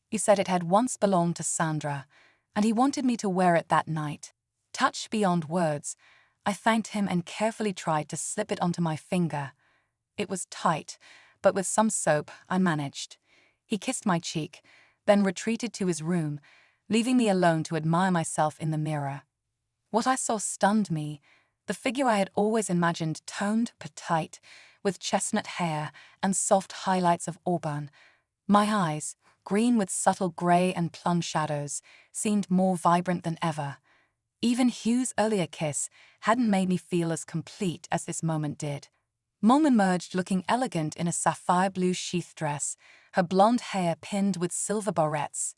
He said it had once belonged to Sandra, and he wanted me to wear it that night. Touched beyond words, I thanked him and carefully tried to slip it onto my finger. It was tight, but with some soap, I managed. He kissed my cheek, then retreated to his room, leaving me alone to admire myself in the mirror. What I saw stunned me. The figure I had always imagined toned, petite, with chestnut hair and soft highlights of auburn. My eyes, green with subtle grey and plum shadows, seemed more vibrant than ever. Even Hugh's earlier kiss hadn't made me feel as complete as this moment did. Mom emerged looking elegant in a sapphire blue sheath dress, her blonde hair pinned with silver barrettes.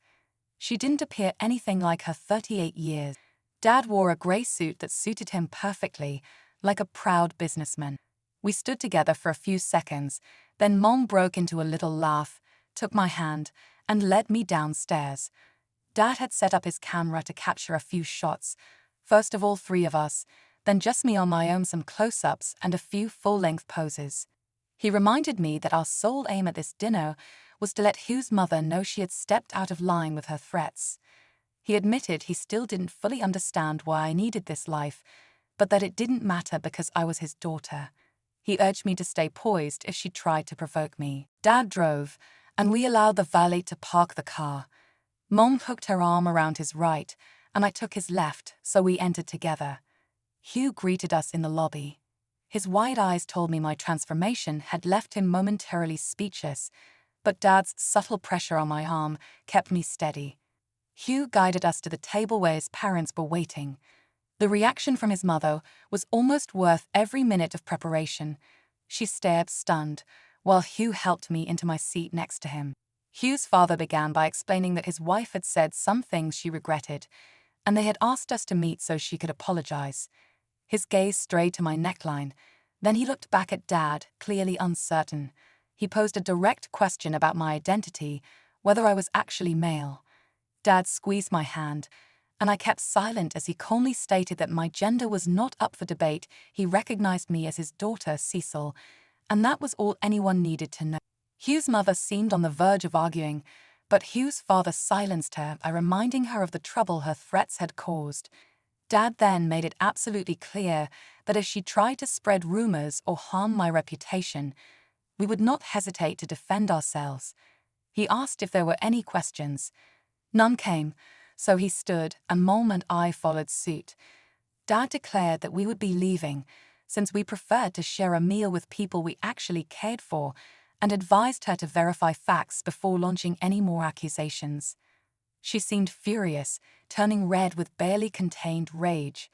She didn't appear anything like her 38 years. Dad wore a grey suit that suited him perfectly, like a proud businessman. We stood together for a few seconds, then Mom broke into a little laugh, took my hand, and led me downstairs. Dad had set up his camera to capture a few shots, first of all 3 of us, then just me on my own, some close-ups and a few full-length poses. He reminded me that our sole aim at this dinner was to let Hugh's mother know she had stepped out of line with her threats. He admitted he still didn't fully understand why I needed this life, but that it didn't matter because I was his daughter. He urged me to stay poised if she tried to provoke me. Dad drove, and we allowed the valet to park the car. Mom hooked her arm around his right, and I took his left, so we entered together. Hugh greeted us in the lobby. His wide eyes told me my transformation had left him momentarily speechless, but Dad's subtle pressure on my arm kept me steady. Hugh guided us to the table where his parents were waiting. The reaction from his mother was almost worth every minute of preparation. She stared stunned, while Hugh helped me into my seat next to him. Hugh's father began by explaining that his wife had said some things she regretted, and they had asked us to meet so she could apologize. His gaze strayed to my neckline. Then he looked back at Dad, clearly uncertain. He posed a direct question about my identity, whether I was actually male. Dad squeezed my hand, and I kept silent as he calmly stated that my gender was not up for debate. He recognized me as his daughter, Cecil, and that was all anyone needed to know. Hugh's mother seemed on the verge of arguing, but Hugh's father silenced her by reminding her of the trouble her threats had caused. Dad then made it absolutely clear that if she tried to spread rumors or harm my reputation, we would not hesitate to defend ourselves. He asked if there were any questions. None came, so he stood, and Mom and I followed suit. Dad declared that we would be leaving, since we preferred to share a meal with people we actually cared for, and advised her to verify facts before launching any more accusations. She seemed furious, turning red with barely contained rage.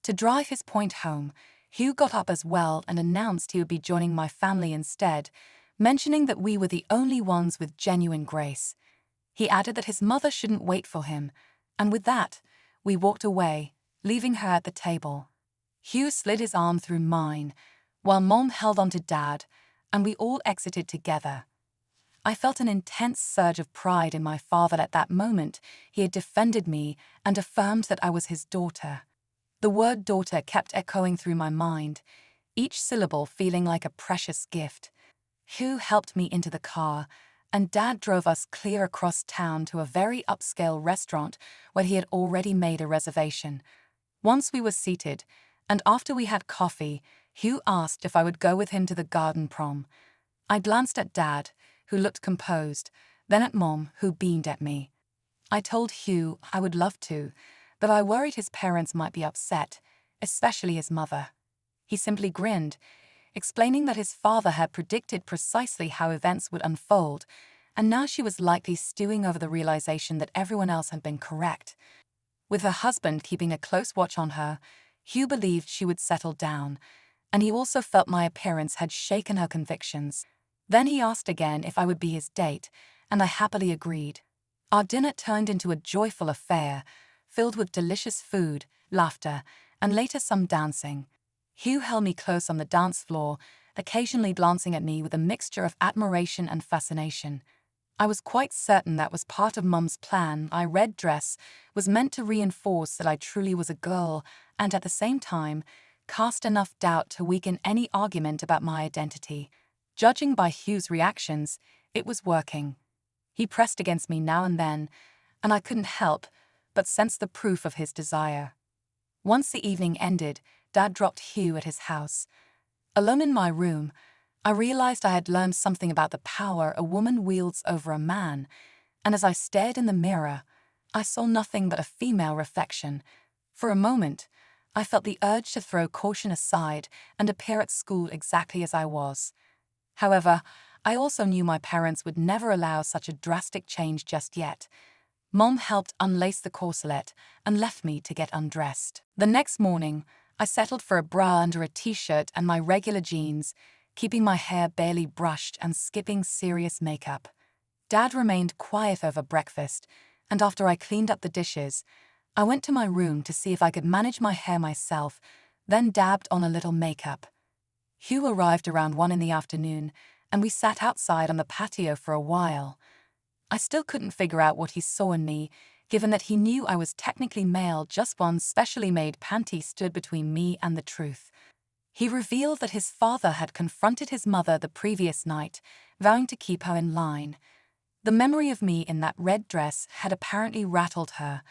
To drive his point home, Hugh got up as well and announced he would be joining my family instead, mentioning that we were the only ones with genuine grace. He added that his mother shouldn't wait for him, and with that, we walked away, leaving her at the table. Hugh slid his arm through mine, while Mom held on to Dad, and we all exited together. I felt an intense surge of pride in my father at that moment. He had defended me and affirmed that I was his daughter. The word daughter kept echoing through my mind, each syllable feeling like a precious gift. Hugh helped me into the car, and Dad drove us clear across town to a very upscale restaurant where he had already made a reservation. Once we were seated, and after we had coffee, Hugh asked if I would go with him to the garden prom. I glanced at Dad, who looked composed, then at Mom, who beamed at me. I told Hugh I would love to, but I worried his parents might be upset, especially his mother. He simply grinned, explaining that his father had predicted precisely how events would unfold, and now she was likely stewing over the realization that everyone else had been correct. With her husband keeping a close watch on her, Hugh believed she would settle down, and he also felt my appearance had shaken her convictions. Then he asked again if I would be his date, and I happily agreed. Our dinner turned into a joyful affair, filled with delicious food, laughter, and later some dancing. Hugh held me close on the dance floor, occasionally glancing at me with a mixture of admiration and fascination. I was quite certain that was part of Mum's plan. My red dress was meant to reinforce that I truly was a girl, and at the same time, cast enough doubt to weaken any argument about my identity. Judging by Hugh's reactions, it was working. He pressed against me now and then, and I couldn't help but sense the proof of his desire. Once the evening ended, Dad dropped Hugh at his house. Alone in my room, I realized I had learned something about the power a woman wields over a man, and as I stared in the mirror, I saw nothing but a female reflection. For a moment, I felt the urge to throw caution aside and appear at school exactly as I was. However, I also knew my parents would never allow such a drastic change just yet. Mom helped unlace the corselet and left me to get undressed. The next morning, I settled for a bra under a t-shirt and my regular jeans, keeping my hair barely brushed and skipping serious makeup. Dad remained quiet over breakfast, and after I cleaned up the dishes, I went to my room to see if I could manage my hair myself, then dabbed on a little makeup. Hugh arrived around 1 in the afternoon, and we sat outside on the patio for a while. I still couldn't figure out what he saw in me, given that he knew I was technically male. Just one specially made panty stood between me and the truth. He revealed that his father had confronted his mother the previous night, vowing to keep her in line. The memory of me in that red dress had apparently rattled her,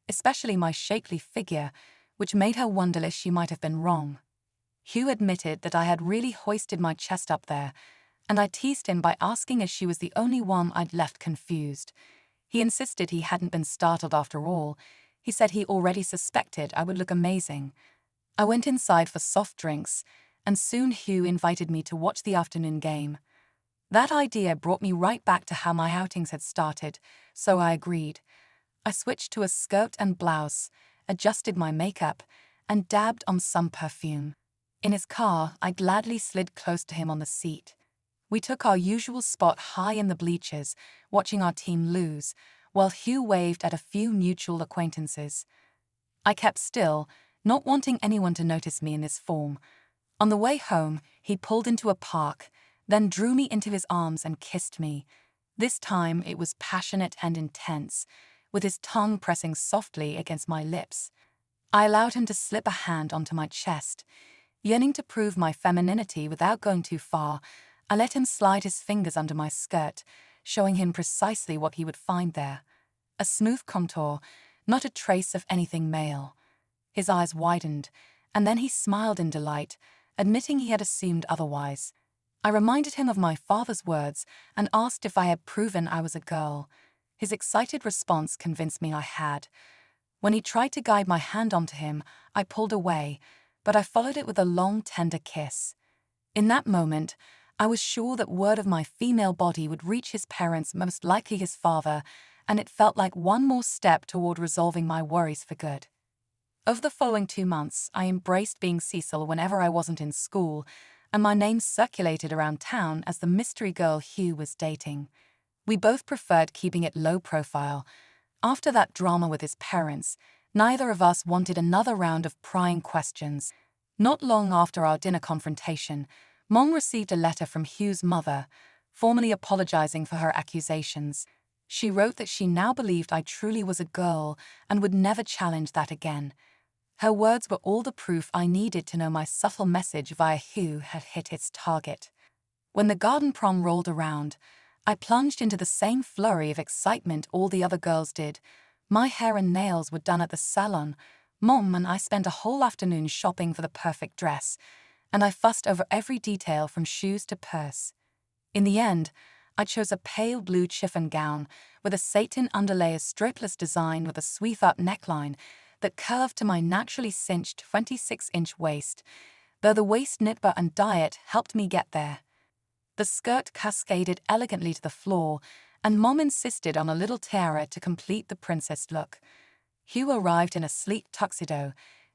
especially my shapely figure, which made her wonder if she might have been wrong. Hugh admitted that I had really hoisted my chest up there, and I teased him by asking if she was the only one I'd left confused. He insisted he hadn't been startled after all. He said he already suspected I would look amazing. I went inside for soft drinks, and soon Hugh invited me to watch the afternoon game. That idea brought me right back to how my outings had started, so I agreed. I switched to a skirt and blouse, adjusted my makeup, and dabbed on some perfume. In his car, I gladly slid close to him on the seat. We took our usual spot high in the bleachers, watching our team lose, while Hugh waved at a few mutual acquaintances. I kept still, not wanting anyone to notice me in this form. On the way home, he pulled into a park, then drew me into his arms and kissed me. This time it was passionate and intense, with his tongue pressing softly against my lips. I allowed him to slip a hand onto my chest. Yearning to prove my femininity without going too far, I let him slide his fingers under my skirt, showing him precisely what he would find there. A smooth contour, not a trace of anything male. His eyes widened, and then he smiled in delight, admitting he had assumed otherwise. I reminded him of my father's words and asked if I had proven I was a girl. His excited response convinced me I had. When he tried to guide my hand onto him, I pulled away, but I followed it with a long, tender kiss. In that moment, I was sure that word of my female body would reach his parents, most likely his father, and it felt like one more step toward resolving my worries for good. Over the following 2 months, I embraced being Cecil whenever I wasn't in school, and my name circulated around town as the mystery girl Hugh was dating. We both preferred keeping it low profile. After that drama with his parents, neither of us wanted another round of prying questions. Not long after our dinner confrontation, Mom received a letter from Hugh's mother, formally apologizing for her accusations. She wrote that she now believed I truly was a girl and would never challenge that again. Her words were all the proof I needed to know my subtle message via Hugh had hit its target. When the garden prom rolled around, I plunged into the same flurry of excitement all the other girls did. My hair and nails were done at the salon. Mom and I spent a whole afternoon shopping for the perfect dress, and I fussed over every detail from shoes to purse. In the end, I chose a pale blue chiffon gown with a satin underlayer strapless design with a sweep-up neckline that curved to my naturally cinched 26-inch waist, though the waist nipper and diet helped me get there. The skirt cascaded elegantly to the floor, and Mom insisted on a little tiara to complete the princess look. Hugh arrived in a sleek tuxedo.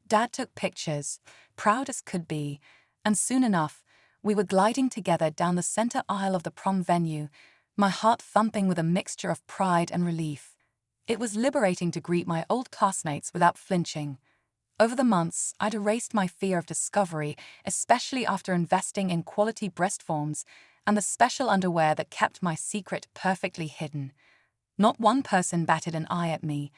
Dad took pictures, proud as could be, and soon enough, we were gliding together down the center aisle of the prom venue, my heart thumping with a mixture of pride and relief. It was liberating to greet my old classmates without flinching. Over the months, I'd erased my fear of discovery, especially after investing in quality breast forms and the special underwear that kept my secret perfectly hidden. Not one person batted an eye at me.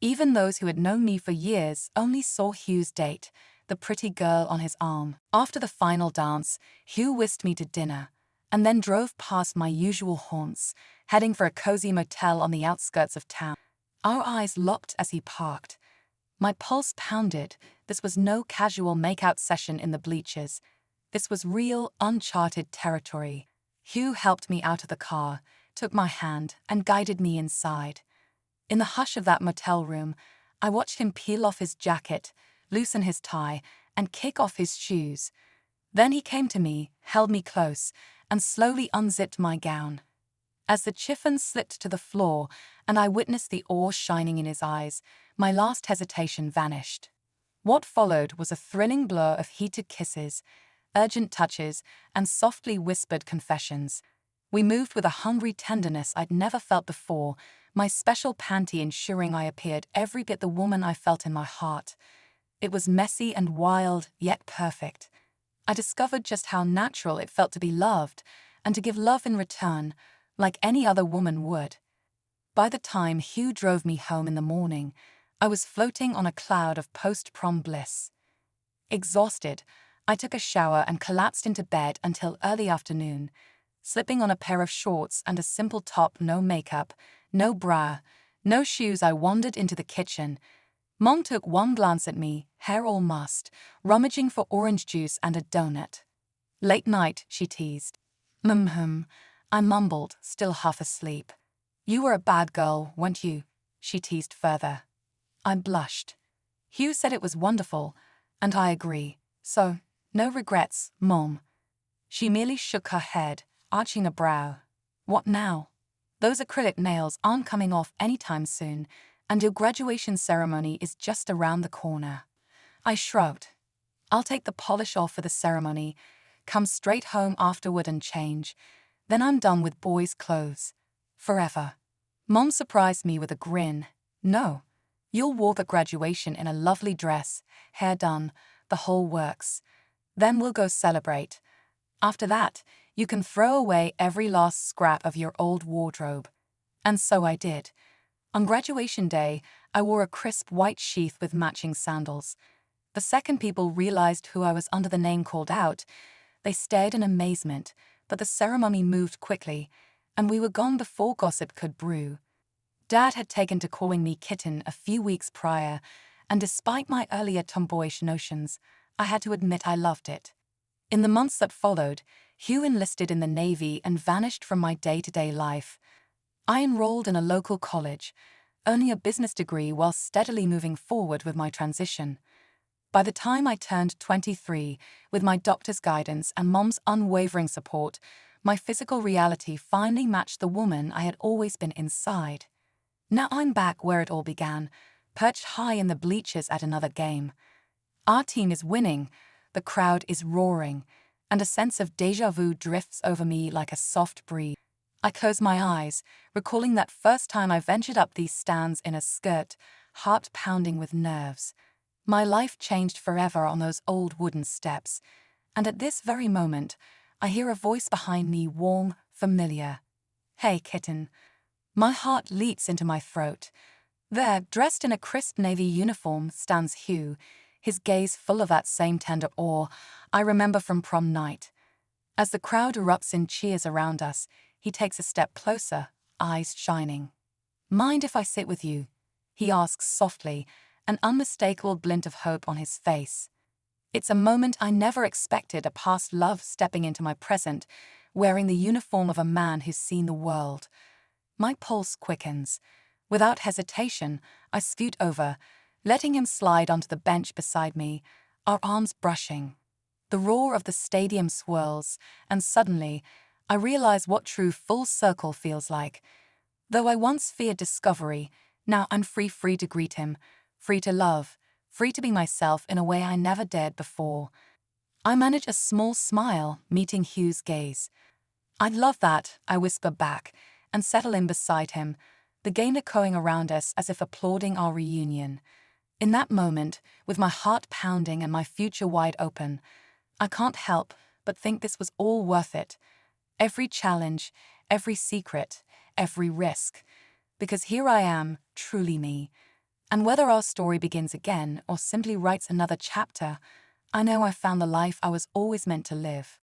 Even those who had known me for years only saw Hugh's date, the pretty girl on his arm. After the final dance, Hugh whisked me to dinner, and then drove past my usual haunts, heading for a cozy motel on the outskirts of town. Our eyes locked as he parked. My pulse pounded. This was no casual makeout session in the bleachers. This was real, uncharted territory. Hugh helped me out of the car, took my hand, and guided me inside. In the hush of that motel room, I watched him peel off his jacket, loosen his tie, and kick off his shoes. Then he came to me, held me close, and slowly unzipped my gown. As the chiffon slipped to the floor and I witnessed the awe shining in his eyes, my last hesitation vanished. What followed was a thrilling blur of heated kisses, urgent touches, and softly whispered confessions. We moved with a hungry tenderness I'd never felt before, my special panty ensuring I appeared every bit the woman I felt in my heart. It was messy and wild, yet perfect. I discovered just how natural it felt to be loved, and to give love in return, like any other woman would. By the time Hugh drove me home in the morning, I was floating on a cloud of post-prom bliss. Exhausted, I took a shower and collapsed into bed until early afternoon, slipping on a pair of shorts and a simple top. No makeup, no bra, no shoes. I wandered into the kitchen. Mom took one glance at me, hair all mussed, rummaging for orange juice and a donut. "Late night," she teased. I mumbled, still half asleep. "You were a bad girl, weren't you?" she teased further. I blushed. Hugh said it was wonderful, and I agree. So, no regrets, Mom. She merely shook her head, arching a brow. "What now? Those acrylic nails aren't coming off anytime soon, and your graduation ceremony is just around the corner." I shrugged. "I'll take the polish off for the ceremony, come straight home afterward and change. Then I'm done with boys' clothes. Forever." Mom surprised me with a grin. "No, you'll walk at graduation in a lovely dress, hair done, the whole works. Then we'll go celebrate. After that, you can throw away every last scrap of your old wardrobe." And so I did. On graduation day, I wore a crisp white sheath with matching sandals. The second people realized who I was under the name called out, they stared in amazement, but the ceremony moved quickly, and we were gone before gossip could brew. Dad had taken to calling me kitten a few weeks prior, and despite my earlier tomboyish notions, I had to admit I loved it. In the months that followed, Hugh enlisted in the Navy and vanished from my day-to-day life. I enrolled in a local college, earning a business degree while steadily moving forward with my transition. By the time I turned 23, with my doctor's guidance and Mom's unwavering support, my physical reality finally matched the woman I had always been inside. Now I'm back where it all began, perched high in the bleachers at another game. Our team is winning, the crowd is roaring, and a sense of déjà vu drifts over me like a soft breeze. I close my eyes, recalling that first time I ventured up these stands in a skirt, heart pounding with nerves. My life changed forever on those old wooden steps, and at this very moment, I hear a voice behind me, warm, familiar. "Hey, kitten." My heart leaps into my throat. There, dressed in a crisp navy uniform, stands Hugh, his gaze full of that same tender awe I remember from prom night. As the crowd erupts in cheers around us, he takes a step closer, eyes shining. "Mind if I sit with you?" he asks softly, an unmistakable glint of hope on his face. It's a moment I never expected, a past love stepping into my present, wearing the uniform of a man who's seen the world. My pulse quickens. Without hesitation, I scoot over, letting him slide onto the bench beside me, our arms brushing. The roar of the stadium swirls, and suddenly, I realize what true full circle feels like. Though I once feared discovery, now I'm free to greet him, free to love, free to be myself in a way I never dared before. I manage a small smile, meeting Hugh's gaze. "I'd love that," I whisper back, and settle in beside him, the game echoing around us as if applauding our reunion. In that moment, with my heart pounding and my future wide open, I can't help but think this was all worth it. Every challenge, every secret, every risk. Because here I am, truly me. And whether our story begins again or simply writes another chapter, I know I found the life I was always meant to live.